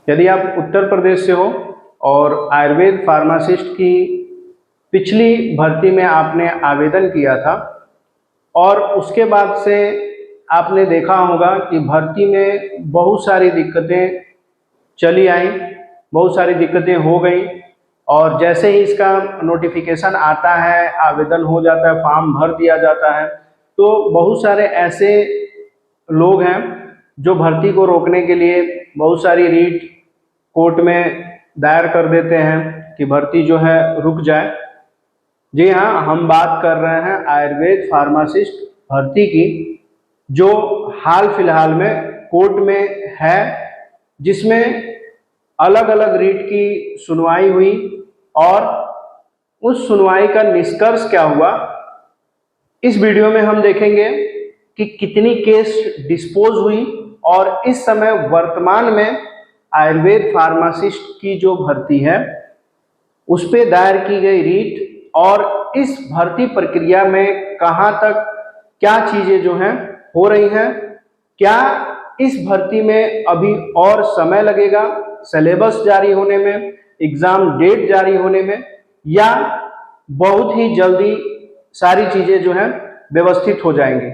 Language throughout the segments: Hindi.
यदि आप उत्तर प्रदेश से हो और आयुर्वेद फार्मासिस्ट की पिछली भर्ती में आपने आवेदन किया था और उसके बाद से आपने देखा होगा कि भर्ती में बहुत सारी दिक्कतें चली आई, बहुत सारी दिक्कतें हो गई, और जैसे ही इसका नोटिफिकेशन आता है, आवेदन हो जाता है, फॉर्म भर दिया जाता है, तो बहुत सारे ऐसे लोग हैं जो भर्ती को रोकने के लिए बहुत सारी रीट कोर्ट में दायर कर देते हैं कि भर्ती जो है रुक जाए। जी हाँ, हम बात कर रहे हैं आयुर्वेद फार्मासिस्ट भर्ती की, जो हाल फिलहाल में कोर्ट में है, जिसमें अलग अलग रीट की सुनवाई हुई और उस सुनवाई का निष्कर्ष क्या हुआ इस वीडियो में हम देखेंगे कि कितनी केस डिस्पोज हुई और इस समय वर्तमान में आयुर्वेद फार्मासिस्ट की जो भर्ती है उस पे दायर की गई रीट और इस भर्ती प्रक्रिया में कहाँ तक क्या चीजें जो हैं हो रही हैं, क्या इस भर्ती में अभी और समय लगेगा सिलेबस जारी होने में, एग्जाम डेट जारी होने में, या बहुत ही जल्दी सारी चीजें जो हैं व्यवस्थित हो जाएंगी।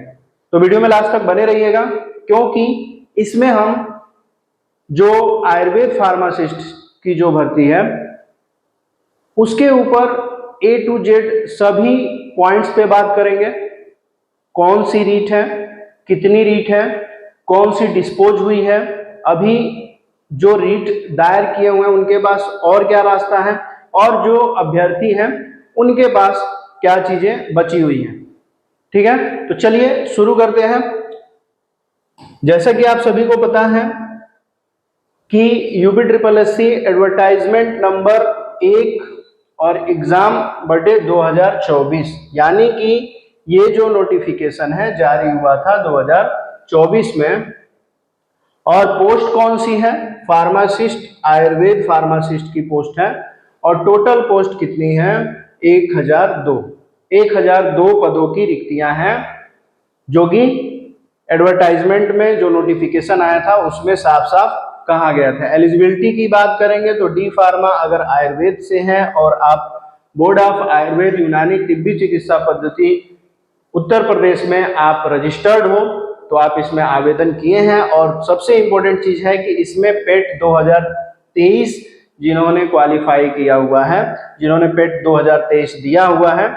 तो वीडियो में लास्ट तक बने रहिएगा, क्योंकि इसमें हम जो आयुर्वेद फार्मासिस्ट की जो भर्ती है उसके ऊपर A to Z सभी पॉइंट्स पे बात करेंगे। कौन सी रीट है, कितनी रीट है, कौन सी डिस्पोज हुई है, अभी जो रीट दायर किए हुए हैं उनके पास और क्या रास्ता है, और जो अभ्यर्थी हैं उनके पास क्या चीजें बची हुई हैं। ठीक है, तो चलिए शुरू करते हैं। जैसा कि आप सभी को पता है कि UPSSC एडवर्टाइजमेंट नंबर 1 और एग्जाम बर्थडे 2024, यानी कि ये जो नोटिफिकेशन है जारी हुआ था 2024 में, और पोस्ट कौन सी है, फार्मासिस्ट, आयुर्वेद फार्मासिस्ट की पोस्ट है, और टोटल पोस्ट कितनी है, 1002 पदों की रिक्तियां हैं, जो कि एडवर्टाइजमेंट में जो नोटिफिकेशन आया था उसमें साफ साफ कहा गया था। एलिजिबिलिटी की बात करेंगे तो डी फार्मा अगर आयुर्वेद से है और आप बोर्ड ऑफ आयुर्वेद यूनानी तिब्बती चिकित्सा पद्धति उत्तर प्रदेश में आप रजिस्टर्ड हो तो आप इसमें आवेदन किए हैं। और सबसे इम्पोर्टेंट चीज है कि इसमें पेट 2023 जिन्होंने क्वालिफाई किया हुआ है, जिन्होंने पेट 2023 दिया हुआ है,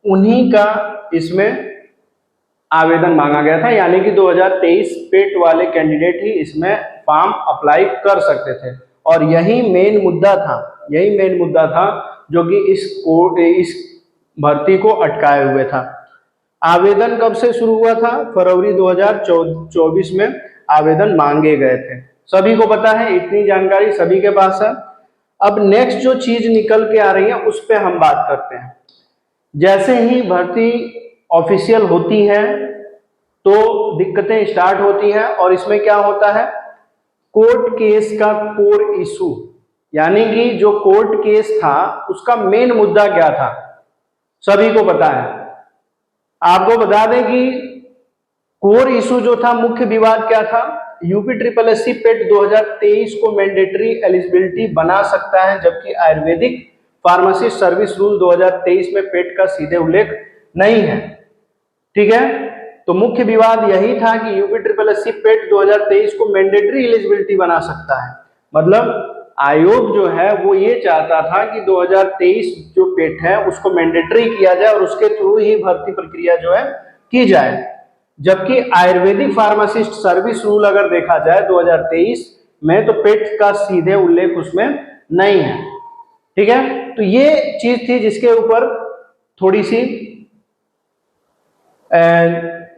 उन्हीं का इसमें आवेदन मांगा गया था, यानी कि 2023 पेट वाले कैंडिडेट ही इसमें फॉर्म अप्लाई कर सकते थे। और यही मेन मुद्दा था जो कि इस भर्ती को अटकाए हुए था। आवेदन कब से शुरू हुआ था, फरवरी 2024 में आवेदन मांगे गए थे। सभी को पता है, इतनी जानकारी सभी के पास है। अब नेक्स्ट जो चीज निकल के आ रही है उस पर हम बात करते हैं। जैसे ही भर्ती ऑफिशियल होती है तो दिक्कतें स्टार्ट होती हैं, और इसमें क्या होता है, कोर्ट केस का कोर इशू, यानी कि जो कोर्ट केस था उसका मेन मुद्दा क्या था, सभी को पता है। आपको बता दें कि कोर इशू जो था, मुख्य विवाद क्या था, UPSSC पेट 2023 को मैंडेटरी एलिजिबिलिटी बना सकता है, जबकि आयुर्वेदिक फार्मेसिस्ट सर्विस रूल 2023 में पेट का सीधे उल्लेख नहीं है। ठीक है, तो मुख्य विवाद यही था कि UPSSC पेट 2023 को मैंडेटरी एलिजिबिलिटी बना सकता है। मतलब आयोग जो है वो ये चाहता था कि 2023 जो पेट है उसको मैंडेटरी किया जाए और उसके थ्रू ही भर्ती प्रक्रिया जो है की जाए, जबकि आयुर्वेदिक फार्मासिस्ट सर्विस रूल अगर देखा जाए 2023 में तो पेट का सीधे उल्लेख उसमें नहीं है। ठीक है, तो ये चीज थी जिसके ऊपर थोड़ी सी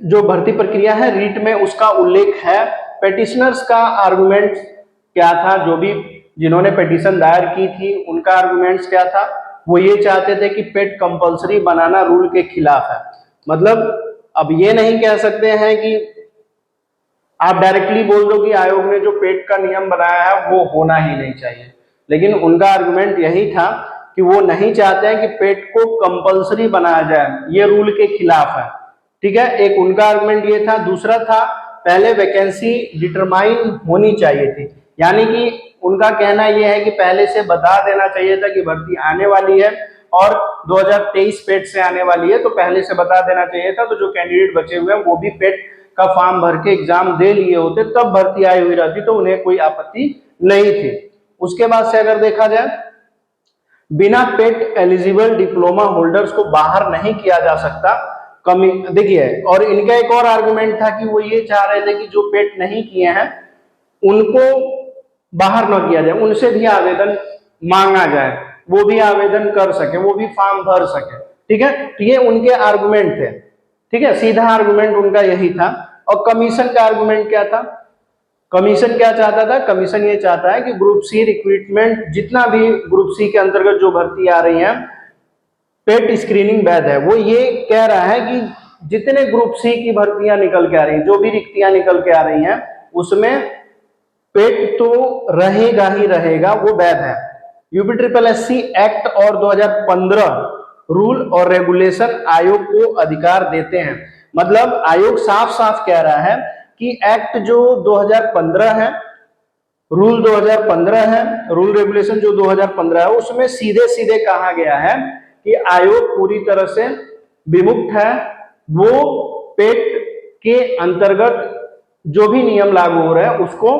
जो भर्ती प्रक्रिया है रीट में उसका उल्लेख है। पेटिशनर्स का आर्गुमेंट क्या था, जो भी जिन्होंने पिटीशन दायर की थी उनका आर्गुमेंट्स क्या था, वो ये चाहते थे कि पेट कंपलसरी बनाना रूल के खिलाफ है। मतलब अब ये नहीं कह सकते हैं कि आप डायरेक्टली बोल दो कि आयोग ने जो पेट का नियम बनाया है वो होना ही नहीं चाहिए, लेकिन उनका आर्गुमेंट यही था कि वो नहीं चाहते हैं कि पेट को कंपलसरी बनाया जाए, ये रूल के खिलाफ है। ठीक है, एक उनका आर्गुमेंट ये था। दूसरा था, पहले वैकेंसी डिटरमाइन होनी चाहिए थी, यानी कि उनका कहना यह है कि पहले से बता देना चाहिए था कि भर्ती आने वाली है और 2023 पेट से आने वाली है, तो पहले से बता देना चाहिए था। तो जो कैंडिडेट बचे हुए हैं वो भी पेट का फॉर्म भर के एग्जाम दे लिए होते, तब भर्ती आई हुई रहती, तो उन्हें कोई आपत्ति नहीं थी। उसके बाद से अगर देखा जाए, बिना पेट एलिजिबल डिप्लोमा होल्डर्स को बाहर नहीं किया जा सकता। कमी देखिए, और इनका एक और आर्गुमेंट था कि वो ये चाह रहे थे कि जो पेट नहीं किए हैं उनको बाहर न किया जाए, उनसे भी आवेदन मांगा जाए, वो भी आवेदन कर सके, वो भी फॉर्म भर सके। ठीक है, तो ये उनके आर्गुमेंट थे। ठीक है, सीधा आर्गुमेंट उनका यही था। और कमीशन का आर्गुमेंट क्या था? कमीशन क्या चाहता था? कमीशन ये चाहता है कि ग्रुप सी रिक्रूटमेंट, जितना भी ग्रुप सी के अंतर्गत जो भर्ती आ रही है, पेट स्क्रीनिंग वैध है। वो ये कह रहा है कि जितने ग्रुप सी की भर्तियां निकल के आ रही हैं, जो भी रिक्तियां निकल के आ रही हैं, उसमें पेट तो रहेगा ही रहेगा, वो वैध है। यूपीट्रिपलएससी एक्ट और 2015 रूल और रेगुलेशन आयोग को अधिकार देते हैं। मतलब आयोग साफ साफ कह रहा है कि एक्ट जो 2015 है, रूल 2015 है, रूल रेगुलेशन जो 2015 है, उसमें सीधे सीधे कहा गया है कि आयोग पूरी तरह से विमुक्त है। वो पेट के अंतर्गत जो भी नियम लागू हो रहा है उसको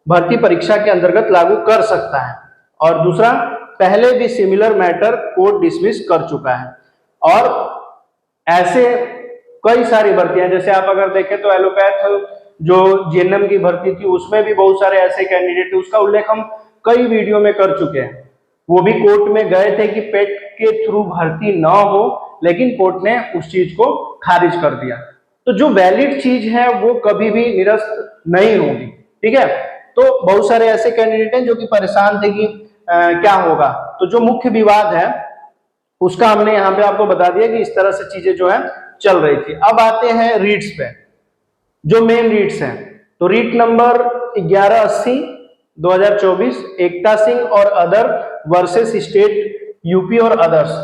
भर्ती परीक्षा के अंतर्गत लागू कर सकता है। और दूसरा, पहले भी सिमिलर मैटर कोर्ट डिसमिस कर चुका है। और ऐसे कई सारी भर्तियां, जैसे आप अगर देखें तो एलोपैथ जो जीएनएम की भर्ती थी, उसमें भी बहुत सारे ऐसे कैंडिडेट थे, उसका उल्लेख हम कई वीडियो में कर चुके हैं। वो भी कोर्ट में गए थे कि पेट के थ्रू भर्ती ना हो, लेकिन कोर्ट ने उस चीज को खारिज कर दिया। तो जो वैलिड चीज है वो कभी भी निरस्त नहीं होगी। ठीक है, तो बहुत सारे ऐसे कैंडिडेट हैं जो कि परेशान थे कि क्या होगा। तो जो मुख्य विवाद है उसका हमने यहाँ पे आपको बता दिया कि इस तरह से चीजें जो है चल रही थी। अब आते हैं रीट्स पे, जो मेन रीट्स हैं। तो रीट नंबर 1180 2024, एकता सिंह और अदर वर्सेस स्टेट यूपी और अदर्स,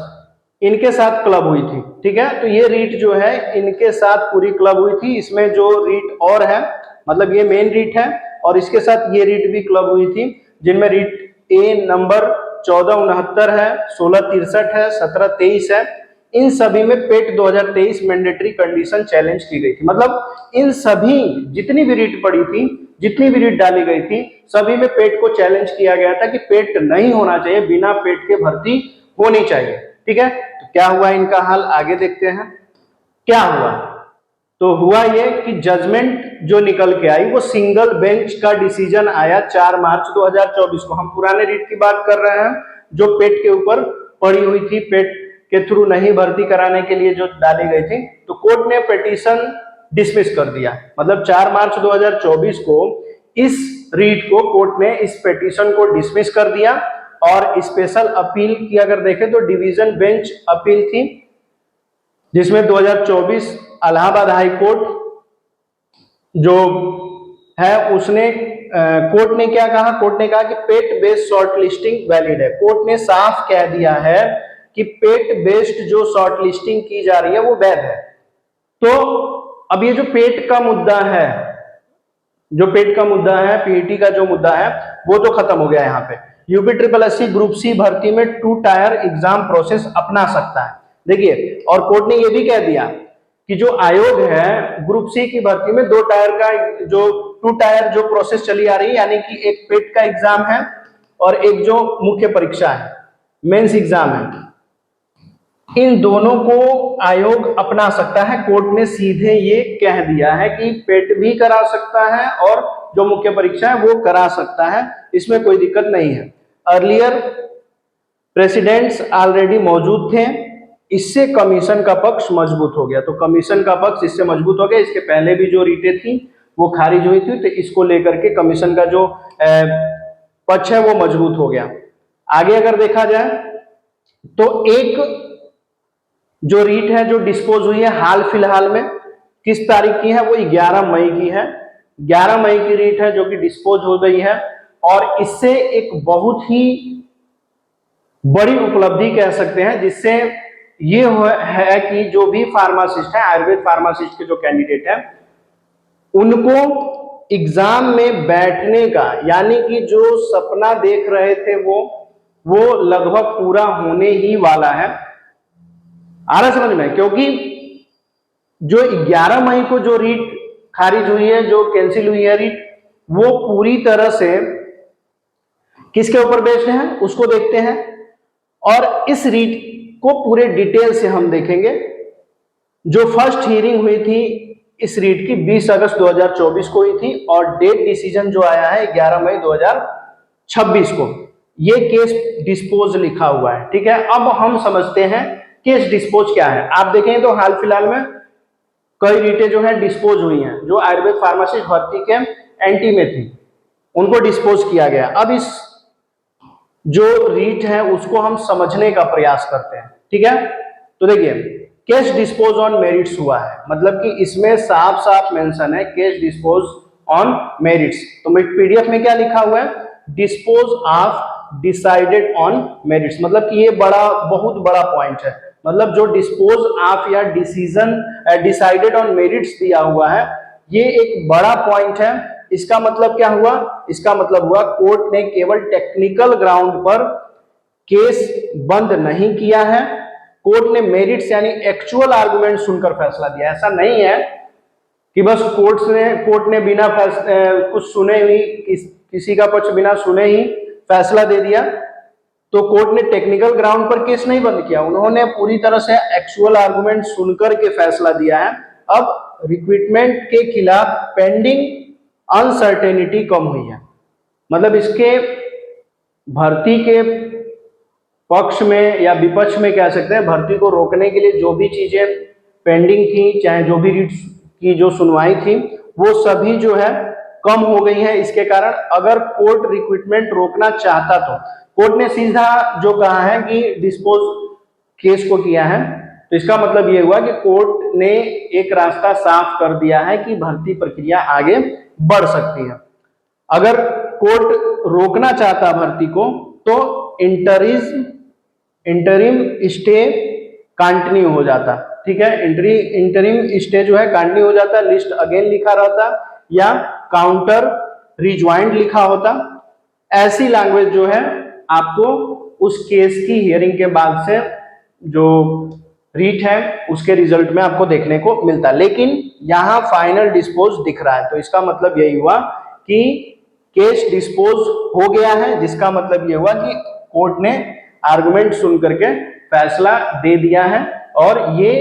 इनके साथ क्लब हुई थी। ठीक है, तो ये रीट जो है इनके साथ पूरी क्लब हुई थी। इसमें जो रीट और है, मतलब ये मेन रीट है और इसके साथ ये रीट भी क्लब हुई थी, जिनमें रीट ए नंबर 1469 है, 1663 है, 1723 है। इन सभी में पेट 2023 मैंडेटरी कंडीशन चैलेंज की गई थी। मतलब इन सभी जितनी भी रीट पड़ी थी, जितनी भी रीट डाली गई थी, सभी में पेट को चैलेंज किया गया था कि पेट नहीं होना चाहिए, बिना पेट के भर्ती होनी चाहिए। ठीक है, तो क्या हुआ इनका हाल, आगे देखते हैं क्या हुआ। तो हुआ ये कि जजमेंट जो निकल के आई वो सिंगल बेंच का डिसीजन आया 4 मार्च 2024 को। हम पुराने रीट की बात कर रहे हैं जो पेट के ऊपर पड़ी हुई थी, पेट के थ्रू नहीं भर्ती कराने के लिए जो डाली गई थी। तो कोर्ट ने पिटीशन डिसमिस कर दिया। मतलब 4 मार्च 2024 को इस रीट को कोर्ट ने इस पिटीशन को डिसमिस कर दिया। और स्पेशल अपील की अगर देखें तो डिवीजन बेंच अपील थी, जिसमें 2024 इलाहाबाद हाई कोर्ट जो है उसने कोर्ट ने क्या कहा, कोर्ट ने कहा कि पेट बेस्ड शॉर्ट लिस्टिंग वैलिड है। कोर्ट ने साफ कह दिया है कि पेट बेस्ड जो शॉर्ट लिस्टिंग की जा रही है वो वैध है। तो अब ये जो पेट का मुद्दा है, जो पेट का मुद्दा है, पीईटी का जो मुद्दा है, वो तो खत्म हो गया। यहाँ पे यूपीट्रिपलएससी ग्रुप सी भर्ती में 2 टायर एग्जाम प्रोसेस अपना सकता है। देखिए, और कोर्ट ने ये भी कह दिया कि जो आयोग है ग्रुप सी की भर्ती में 2 टायर का जो 2 टायर जो प्रोसेस चली आ रही है, यानी कि एक पेट का एग्जाम है और एक जो मुख्य परीक्षा है, मेंस एग्जाम है, इन दोनों को आयोग अपना सकता है। कोर्ट ने सीधे ये कह दिया है कि पेट भी करा सकता है और जो मुख्य परीक्षा है वो करा सकता है, इसमें कोई दिक्कत नहीं है। अर्लियर प्रेसिडेंट्स ऑलरेडी मौजूद थे, इससे कमीशन का पक्ष मजबूत हो गया। तो कमीशन का पक्ष इससे मजबूत हो गया। इसके पहले भी जो रीटें थी वो खारिज हुई थी, तो इसको लेकर के कमीशन का जो पक्ष है वो मजबूत हो गया। आगे अगर देखा जाए तो एक जो रीट है जो डिस्पोज हुई है हाल फिलहाल में, किस तारीख की है, वो 11 मई की है। 11 मई की रीट है जो कि डिस्पोज हो गई है। और इससे एक बहुत ही बड़ी उपलब्धि कह सकते हैं, जिससे ये है कि जो भी फार्मासिस्ट है, आयुर्वेद फार्मासिस्ट के जो कैंडिडेट हैं, उनको एग्जाम में बैठने का, यानी कि जो सपना देख रहे थे वो लगभग पूरा होने ही वाला है। आ रहा समझ में? क्योंकि जो 11 मई को जो रीट खारिज हुई है, जो कैंसिल हुई है रीट, वो पूरी तरह से किसके ऊपर बेस्ड है उसको देखते हैं। और इस रीट को पूरे डिटेल से हम देखेंगे। जो फर्स्ट हियरिंग हुई थी इस रीट की 20 अगस्त 2024 को हुई थी और डेट डिसीजन जो आया है 11 मई 2026 को। ये केस डिस्पोज लिखा हुआ है, ठीक है। अब हम समझते हैं केस डिस्पोज क्या है। आप देखें तो हाल फिलहाल में कई रीटें जो है डिस्पोज हुई हैं, जो आयुर्वेद फार्मासिस्ट भर्ती के एंटी में थी, उनको डिस्पोज किया गया। अब इस जो रीट है उसको हम समझने का प्रयास करते हैं, ठीक है। तो देखिए, केस डिस्पोज ऑन मेरिट्स हुआ है, मतलब कि इसमें साफ साफ मेंशन है केस डिस्पोज ऑन मेरिट्स। तो पीडीएफ में क्या लिखा हुआ है? Dispose of decided on merits, मतलब कि ये बहुत बड़ा पॉइंट है। मतलब जो डिस्पोज ऑफ या डिसीजन डिसाइडेड ऑन मेरिट्स दिया हुआ है, ये एक बड़ा पॉइंट है। इसका मतलब क्या हुआ? इसका मतलब हुआ कोर्ट ने केवल टेक्निकल ग्राउंड पर केस बंद नहीं किया है, कोर्ट ने मेरिट्स यानी एक्चुअल आर्गुमेंट सुनकर फैसला दिया। ऐसा नहीं है कि बस कोर्ट ने बिना कुछ सुने ही, किसी का पक्ष बिना सुने ही फैसला दे दिया। तो कोर्ट ने टेक्निकल ग्राउंड पर केस नहीं बंद किया, उन्होंने पूरी तरह से एक्चुअल आर्गुमेंट सुनकर के फैसला दिया है। अब रिक्रूटमेंट के खिलाफ पेंडिंग अनसर्टेनिटी कम हुई है, मतलब इसके भर्ती के पक्ष में या विपक्ष में कह सकते हैं, भर्ती को रोकने के लिए जो भी चीजें पेंडिंग थी, चाहे जो भी रीट्स की जो सुनवाई थी, वो सभी जो है कम हो गई है। इसके कारण अगर कोर्ट रिक्रूटमेंट रोकना चाहता तो कोर्ट ने सीधा जो कहा है कि डिस्पोज केस को किया है, तो इसका मतलब ये हुआ कि कोर्ट ने एक रास्ता साफ कर दिया है कि भर्ती प्रक्रिया आगे बढ़ सकती है। अगर कोर्ट रोकना चाहता भर्ती को तो इंटरिम स्टे कंटिन्यू हो जाता, ठीक है। इंटरिम स्टे जो है कंटिन्यू हो जाता, लिस्ट अगेन लिखा रहता या काउंटर रिज्वाइंड लिखा होता। ऐसी लैंग्वेज जो है आपको उस केस की हियरिंग के बाद से जो रीट है उसके रिजल्ट में आपको देखने को मिलता, लेकिन यहां फाइनल डिस्पोज दिख रहा है। तो इसका मतलब यही हुआ कि केस डिस्पोज हो गया है, जिसका मतलब यह हुआ कि कोर्ट ने आर्गुमेंट सुन करके फैसला दे दिया है और ये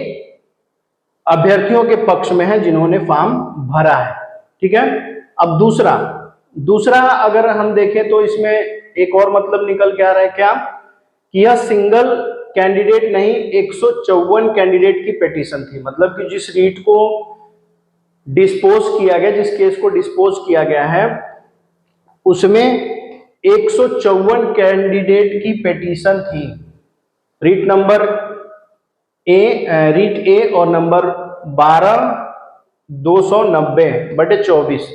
अभ्यर्थियों के पक्ष में है जिन्होंने फॉर्म भरा है, ठीक है। अब दूसरा अगर हम देखें तो इसमें एक और मतलब निकल के आ रहा है क्या, कि यह सिंगल कैंडिडेट नहीं 154 कैंडिडेट की पिटीशन थी। मतलब कि जिस रीट को डिस्पोज किया गया, जिस केस को डिस्पोज किया गया है, उसमें 154 कैंडिडेट की पिटीशन थी। रीट नंबर रीट ए और नंबर 12/290/24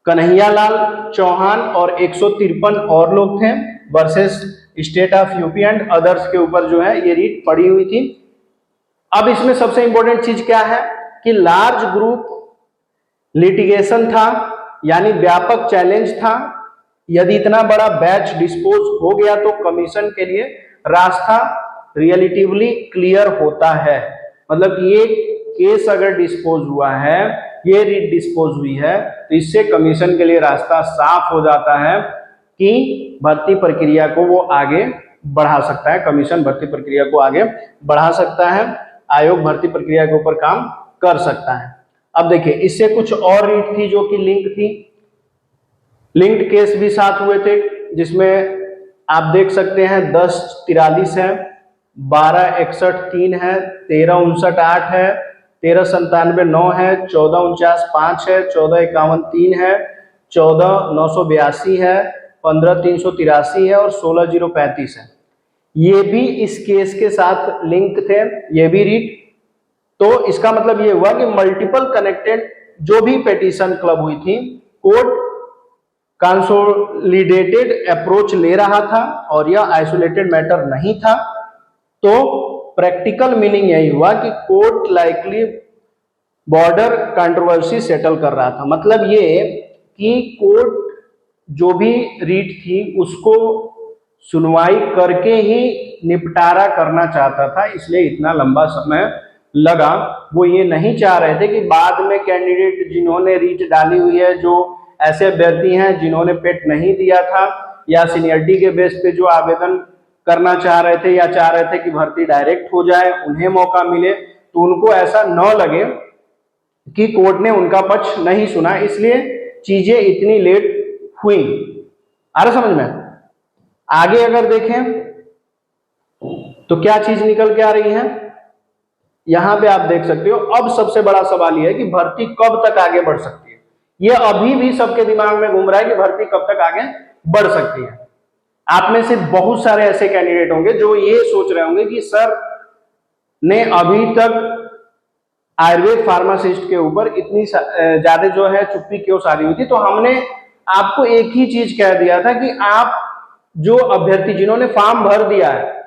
कन्हैयालाल चौहान और 153 और लोग थे versus state of UP and others के ऊपर जो है ये रीट पड़ी हुई थी। अब इसमें सबसे इंपॉर्टेंट चीज क्या है कि लार्ज ग्रुप लिटिगेशन था, यानी व्यापक चैलेंज था। यदि इतना बड़ा बैच डिस्पोज हो गया तो कमीशन के लिए रास्ता रिलेटिवली क्लियर होता है। मतलब ये केस अगर डिस्पोज हुआ है, ये रीट डिस्पोज हुई है, तो इससे कमीशन के लिए रास्ता साफ हो जाता है कि भर्ती प्रक्रिया को वो आगे बढ़ा सकता है, कमीशन भर्ती प्रक्रिया को आगे बढ़ा सकता है, आयोग भर्ती प्रक्रिया के ऊपर काम कर सकता है। अब देखिए, इससे कुछ और रीट थी जो कि लिंक थी, लिंक्ड केस भी साथ हुए थे, जिसमें आप देख सकते हैं 1043 है, 1261 3 है, 1359 8 है, 1397 9 है, 1449 5 है, 1451 3 है, 14982 है, 15383 है और 16035 है। ये भी इस केस के साथ लिंक थे, ये भी रीट। तो इसका मतलब ये हुआ कि मल्टीपल कनेक्टेड जो भी पिटीशन क्लब हुई थी, कोर्ट कंसोलिडेटेड अप्रोच ले रहा था और यह आइसोलेटेड मैटर नहीं था। तो प्रैक्टिकल मीनिंग यही हुआ कि court likely border controversy settle कर रहा था। मतलब ये कि कोर्ट जो भी रीट थी उसको सुनवाई करके ही निपटारा करना चाहता था, इसलिए इतना लंबा समय लगा। वो ये नहीं चाह रहे थे कि बाद में कैंडिडेट जिन्होंने रीट डाली हुई है, जो ऐसे अभ्यर्थी हैं जिन्होंने पेट नहीं दिया था या सीनियरिटी के बेस पे जो आवेदन करना चाह रहे थे या चाह रहे थे कि भर्ती डायरेक्ट हो जाए, उन्हें मौका मिले, तो उनको ऐसा न लगे कि कोर्ट ने उनका पक्ष नहीं सुना, इसलिए चीजें इतनी लेट हुई। आ रहा समझ में? आगे अगर देखें तो क्या चीज निकल के आ रही है, यहां पे आप देख सकते हो। अब सबसे बड़ा सवाल यह है कि भर्ती कब तक आगे बढ़ सकती है। यह अभी भी सबके दिमाग में घूम रहा है कि भर्ती कब तक आगे बढ़ सकती है। आप में से बहुत सारे ऐसे कैंडिडेट होंगे जो ये सोच रहे होंगे कि सर ने अभी तक आयुर्वेद फार्मासिस्ट के ऊपर इतनी ज्यादा जो है चुप्पी क्यों सारी हुई थी। तो हमने आपको एक ही चीज कह दिया था कि आप जो अभ्यर्थी जिन्होंने फॉर्म भर दिया है,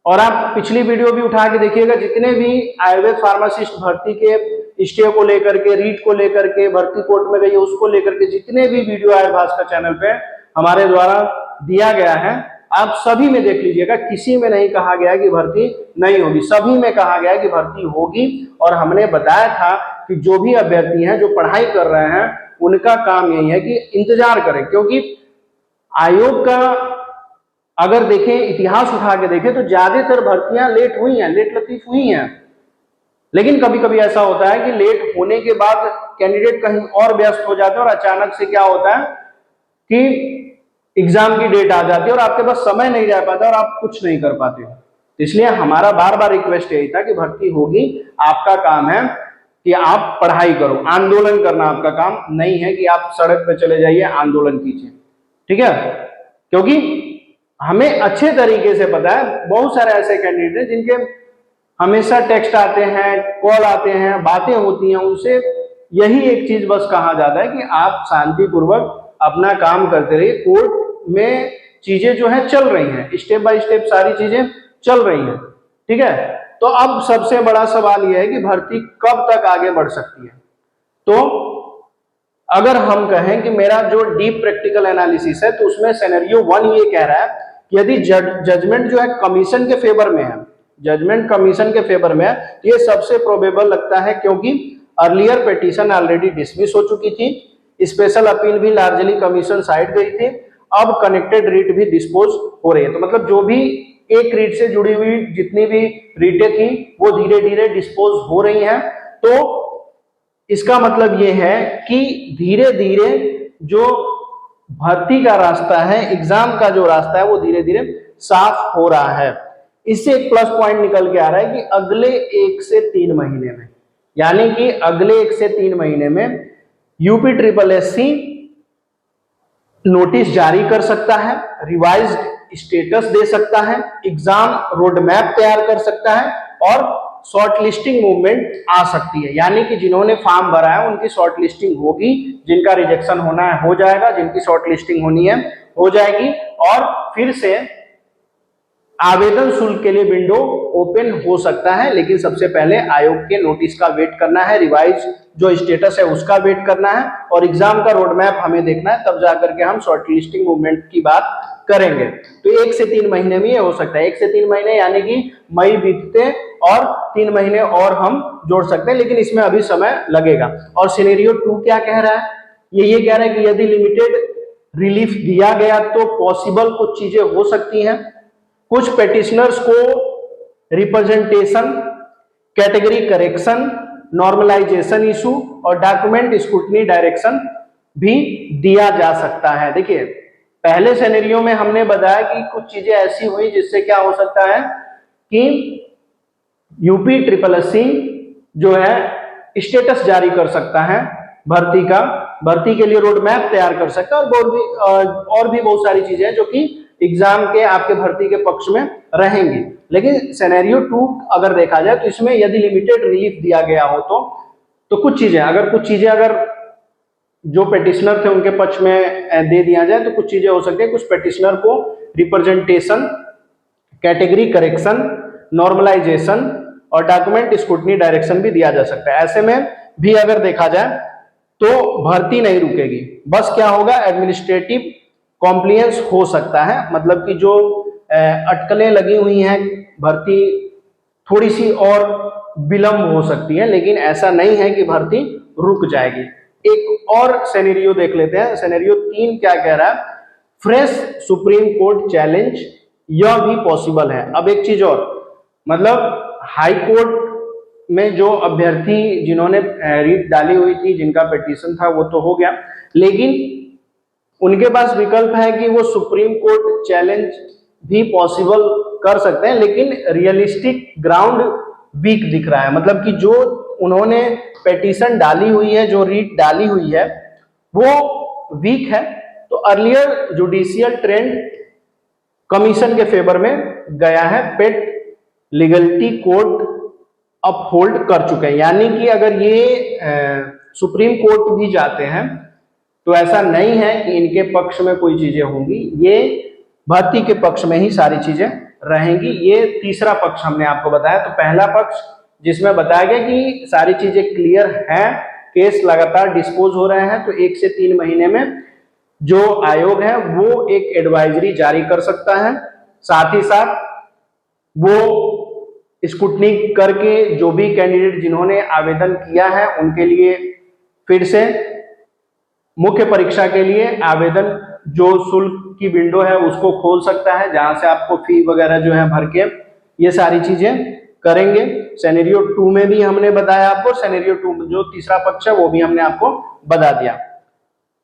और आप पिछली वीडियो भी उठा के देखिएगा, जितने भी आयुर्वेद फार्मासिस्ट भर्ती के स्टे को लेकर के, रीट को लेकर के, भर्ती कोर्ट में गई उसको लेकर के जितने भी वीडियो आए भास्कर चैनल पे हमारे द्वारा दिया गया है, आप सभी में देख लीजिएगा। किसी में नहीं कहा गया कि भर्ती नहीं होगी, सभी में कहा गया कि भर्ती होगी। और हमने बताया था कि जो भी अभ्यर्थी हैं जो पढ़ाई कर रहे हैं उनका काम यही है कि इंतजार करें, क्योंकि आयोग का अगर देखें, इतिहास उठा के देखें तो ज्यादातर भर्तियां लेट हुई हैं, लेट लतीफ हुई हैं। लेकिन कभी कभी ऐसा होता है कि लेट होने के बाद कैंडिडेट कहीं और व्यस्त हो जाते हैं और अचानक से क्या होता है कि एग्जाम की डेट आ जाती है और आपके पास समय नहीं रह पाता और आप कुछ नहीं कर पाते। तो इसलिए हमारा बार बार रिक्वेस्ट यही था कि भर्ती होगी, आपका काम है कि आप पढ़ाई करो, आंदोलन करना आपका काम नहीं है कि आप सड़क पे चले जाइए आंदोलन कीजिए, ठीक है। क्योंकि हमें अच्छे तरीके से पता है बहुत सारे ऐसे कैंडिडेट हैं जिनके हमेशा टेक्स्ट आते हैं, कॉल आते हैं, बातें होती हैं, उनसे यही एक चीज बस कहा जाता है कि आप शांतिपूर्वक अपना काम करते रहिए। कोर्ट में चीजें जो है चल रही हैं, स्टेप बाय स्टेप सारी चीजें चल रही हैं, ठीक है। तो अब सबसे बड़ा सवाल यह है कि भर्ती कब तक आगे बढ़ सकती है। तो अगर हम कहें कि मेरा जो डीप प्रैक्टिकल एनालिसिस है तो उसमें सिनेरियो 1 ये कह रहा है कि यदि जजमेंट जो है कमीशन के फेवर में है, जजमेंट कमीशन के फेवर में है, ये सबसे प्रोबेबल लगता है, क्योंकि अर्लियर पिटीशन ऑलरेडी डिसमिस हो चुकी थी, स्पेशल अपील भी लार्जली कमीशन साइड गई थी, अब कनेक्टेड रीट भी डिस्पोज हो रही है। तो मतलब जो भी एक रीट से जुड़ी हुई जितनी भी रीटें थी वो धीरे धीरे डिस्पोज हो रही हैं। तो इसका मतलब ये है कि धीरे धीरे जो भर्ती का रास्ता है, एग्जाम का जो रास्ता है वो धीरे धीरे साफ हो रहा है। इससे एक प्लस पॉइंट निकल के आ रहा है कि अगले 1 से 3 महीने में, यानी कि अगले 1 से 3 महीने में यूपीएससी नोटिस जारी कर सकता है, रिवाइज्ड स्टेटस दे सकता है, एग्जाम रोड मैप तैयार कर सकता है और शॉर्ट लिस्टिंग मूवमेंट आ सकती है। यानी कि जिन्होंने फॉर्म भरा है उनकी शॉर्ट लिस्टिंग होगी, जिनका रिजेक्शन होना है हो जाएगा, जिनकी शॉर्ट लिस्टिंग होनी है हो जाएगी, और फिर से आवेदन शुल्क के लिए विंडो ओपन हो सकता है। लेकिन सबसे पहले आयोग के नोटिस का वेट करना है, रिवाइज जो स्टेटस है उसका वेट करना है, और एग्जाम का रोड मैप हमें देखना है, तब जाकर के हम शॉर्ट लिस्टिंग मूवमेंट की बात करेंगे। तो 1 से 3 महीने में ये हो सकता है, 1 से 3 महीने यानी कि मई बीतते और 3 महीने और हम जोड़ सकते हैं, लेकिन इसमें अभी समय लगेगा। और सिनेरियो 2 क्या कह रहा है, ये कह रहा है कि यदि लिमिटेड रिलीफ दिया गया तो पॉसिबल कुछ चीजें हो सकती हैं। कुछ पेटिशनर्स को representation, category correction, normalization issue और डॉक्यूमेंट स्क्रूटनी डायरेक्शन भी दिया जा सकता है। देखिए पहले सिनेरियो में हमने बताया कि कुछ चीजें ऐसी हुई जिससे क्या हो सकता है कि यूपीएससी जो है स्टेटस जारी कर सकता है भर्ती का, भर्ती के लिए रोड मैप तैयार कर सकता है, और भी बहुत सारी चीजें हैं जो कि एग्जाम के आपके भर्ती के पक्ष में रहेंगी। लेकिन सिनेरियो 2 अगर देखा जाए तो इसमें यदि लिमिटेड रिलीफ दिया गया हो तो कुछ चीजें अगर जो पेटिशनर थे उनके पक्ष में दे दिया जाए तो कुछ चीजें हो सकती है। कुछ पेटिशनर को रिप्रेजेंटेशन, कैटेगरी करेक्शन, नॉर्मलाइजेशन और डॉक्यूमेंट स्क्रूटनी डायरेक्शन भी दिया जा सकता है। ऐसे में भी अगर देखा जाए तो भर्ती नहीं रुकेगी, बस क्या होगा, एडमिनिस्ट्रेटिव कॉम्प्लियंस हो सकता है, मतलब कि जो अटकलें लगी हुई हैं, भर्ती थोड़ी सी और विलंब हो सकती है, लेकिन ऐसा नहीं है कि भर्ती रुक जाएगी। एक और सिनेरियो देख लेते हैं, सिनेरियो 3 क्या कह रहा है, फ्रेश सुप्रीम कोर्ट चैलेंज, यह भी पॉसिबल है। अब एक चीज और, मतलब हाई कोर्ट में जो अभ्यर्थी जिन्होंने रीट डाली हुई थी, जिनका पिटीशन था, वो तो हो गया, लेकिन उनके पास विकल्प है कि वो सुप्रीम कोर्ट चैलेंज भी पॉसिबल कर सकते हैं, लेकिन रियलिस्टिक ग्राउंड वीक दिख रहा है, मतलब कि जो उन्होंने पिटीशन डाली हुई है, जो रीट डाली हुई है, वो वीक है। तो अर्लियर जुडिशियल ट्रेंड कमीशन के फेवर में गया है, पेट लीगलिटी कोर्ट अपहोल्ड कर चुके हैं, यानी कि अगर ये सुप्रीम कोर्ट भी जाते हैं तो ऐसा नहीं है कि इनके पक्ष में कोई चीजें होंगी, ये भर्ती के पक्ष में ही सारी चीजें रहेंगी। ये तीसरा पक्ष हमने आपको बताया। तो पहला पक्ष जिसमें बताया गया कि सारी चीजें क्लियर हैं, केस लगातार डिस्पोज हो रहे हैं, तो 1 से 3 महीने में जो आयोग है वो एक एडवाइजरी जारी कर सकता है, साथ ही साथ वो स्क्रूटनी करके जो भी कैंडिडेट जिन्होंने आवेदन किया है उनके लिए फिर से मुख्य परीक्षा के लिए आवेदन जो शुल्क की विंडो है उसको खोल सकता है, जहां से आपको फी वगैरह जो है भर के ये सारी चीजें करेंगे। सिनेरियो 2 में भी हमने बताया आपको, सिनेरियो 2 में जो तीसरा पक्ष है वो भी हमने आपको बता दिया।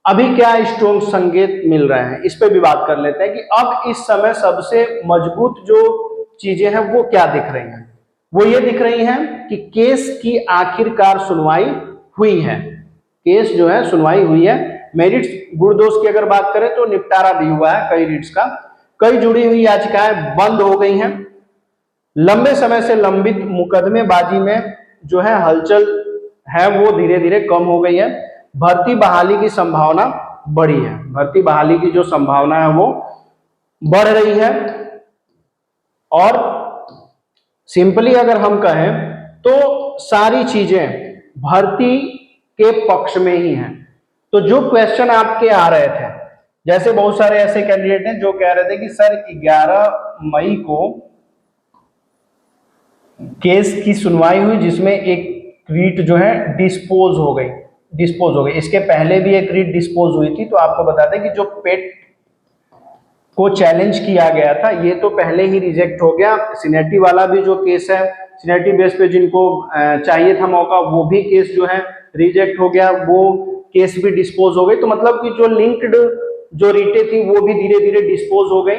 अभी क्या स्ट्रॉन्ग संकेत मिल रहे हैं, इस पे भी बात कर लेते हैं कि अब इस समय सबसे मजबूत जो चीजें हैं वो क्या दिख रही हैं। वो ये दिख रही हैं कि केस की आखिरकार सुनवाई हुई है, केस जो है सुनवाई हुई है। मेरिट्स गुण दोष की अगर बात करें तो निपटारा भी हुआ है कई रिट्स का, कई जुड़ी हुई याचिकाएं बंद हो गई हैं, लंबे समय से लंबित मुकदमेबाजी में जो है हलचल है वो धीरे धीरे कम हो गई है, भर्ती बहाली की संभावना बढ़ी है, भर्ती बहाली की जो संभावना है वो बढ़ रही है। और सिंपली अगर हम कहें तो सारी चीजें भर्ती के पक्ष में ही हैं। तो जो क्वेश्चन आपके आ रहे थे, जैसे बहुत सारे ऐसे कैंडिडेट हैं जो कह रहे थे कि सर 11 मई को केस की सुनवाई हुई जिसमें एक रीट जो है डिस्पोज हो गई, इसके पहले भी एक रीट डिस्पोज हुई थी। तो आपको बता दें कि जो पेट को चैलेंज किया गया था ये तो पहले ही रिजेक्ट हो गया, सीनियरिटी वाला भी जो केस है, सीनियरिटी बेस पे जिनको चाहिए था मौका, वो भी केस जो है रिजेक्ट हो गया, वो केस भी डिस्पोज हो गई। तो मतलब कि जो लिंक्ड जो रीटें थी वो भी धीरे धीरे डिस्पोज हो गई।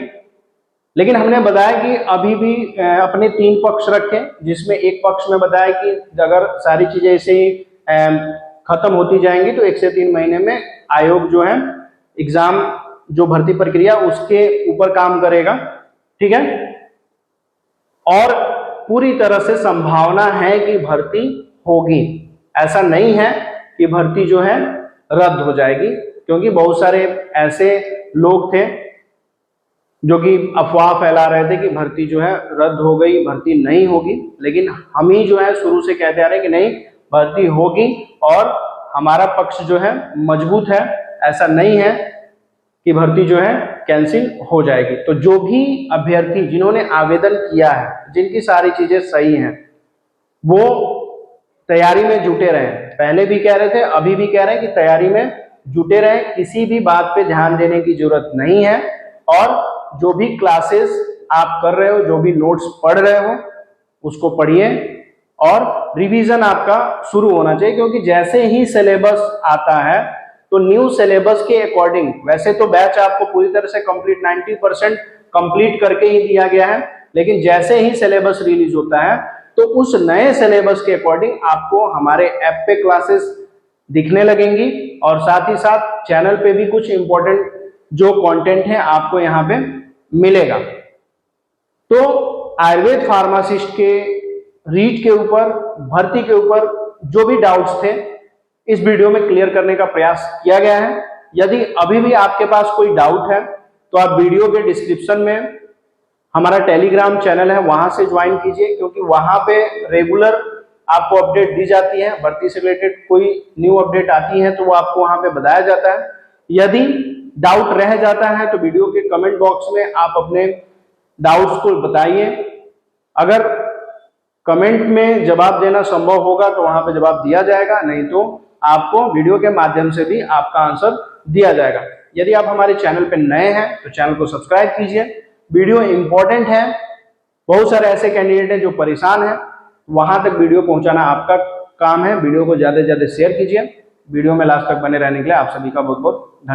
लेकिन हमने बताया कि अभी भी अपने 3 पक्ष रखे, जिसमें एक पक्ष में बताया कि अगर सारी चीजें ऐसे ही खत्म होती जाएंगी तो 1 से 3 महीने में आयोग जो है एग्जाम जो भर्ती प्रक्रिया उसके ऊपर काम करेगा, ठीक है। और पूरी तरह से संभावना है कि भर्ती होगी, ऐसा नहीं है कि भर्ती जो है रद्द हो जाएगी, क्योंकि बहुत सारे ऐसे लोग थे जो कि अफवाह फैला रहे थे कि भर्ती जो है रद्द हो गई, भर्ती नहीं होगी। लेकिन हम ही जो है शुरू से कहते आ रहे हैं कि नहीं, भर्ती होगी और हमारा पक्ष जो है मजबूत है, ऐसा नहीं है कि भर्ती जो है कैंसिल हो जाएगी। तो जो भी अभ्यर्थी जिन्होंने आवेदन किया है, जिनकी सारी चीजें सही हैं, वो तैयारी में जुटे रहें। पहले भी कह रहे थे, अभी भी कह रहे हैं कि तैयारी में जुटे रहें, किसी भी बात पे ध्यान देने की जरूरत नहीं है। और जो भी क्लासेस आप कर रहे हो, जो भी नोट्स पढ़ रहे हो, उसको पढ़िए और रिवीजन आपका शुरू होना चाहिए, क्योंकि जैसे ही सिलेबस आता है तो न्यू सिलेबस के अकॉर्डिंग, वैसे तो बैच आपको पूरी तरह से कंप्लीट 90% कंप्लीट करके ही दिया गया है, लेकिन जैसे ही सिलेबस रिलीज होता है तो उस नए सिलेबस के अकॉर्डिंग आपको हमारे ऐप पे क्लासेस दिखने लगेंगी, और साथ ही साथ चैनल पे भी कुछ इंपॉर्टेंट जो कंटेंट है आपको यहाँ पे मिलेगा। तो आयुर्वेद फार्मासिस्ट के रीट के ऊपर, भर्ती के ऊपर जो भी डाउट्स थे इस वीडियो में क्लियर करने का प्रयास किया गया है। यदि अभी भी आपके पास कोई डाउट है तो आप वीडियो के डिस्क्रिप्शन में हमारा टेलीग्राम चैनल है, वहां से ज्वाइन कीजिए, क्योंकि वहां पे रेगुलर आपको अपडेट दी जाती है। भर्ती से रिलेटेड कोई न्यू अपडेट आती है तो वो आपको वहां पे बताया जाता है। यदि डाउट रह जाता है तो वीडियो के कमेंट बॉक्स में आप अपने डाउट्स को बताइए। अगर कमेंट में जवाब देना संभव होगा तो वहां पे जवाब दिया जाएगा, नहीं तो आपको वीडियो के माध्यम से भी आपका आंसर दिया जाएगा। यदि आप हमारे चैनल पे नए हैं तो चैनल को सब्सक्राइब कीजिए। वीडियो इंपॉर्टेंट है, बहुत सारे ऐसे कैंडिडेट हैं जो परेशान हैं, वहां तक वीडियो पहुंचाना आपका काम है। वीडियो को ज्यादा से ज्यादा शेयर कीजिए। वीडियो में लास्ट तक बने रहने के लिए आप सभी का बहुत बहुत धन्यवाद।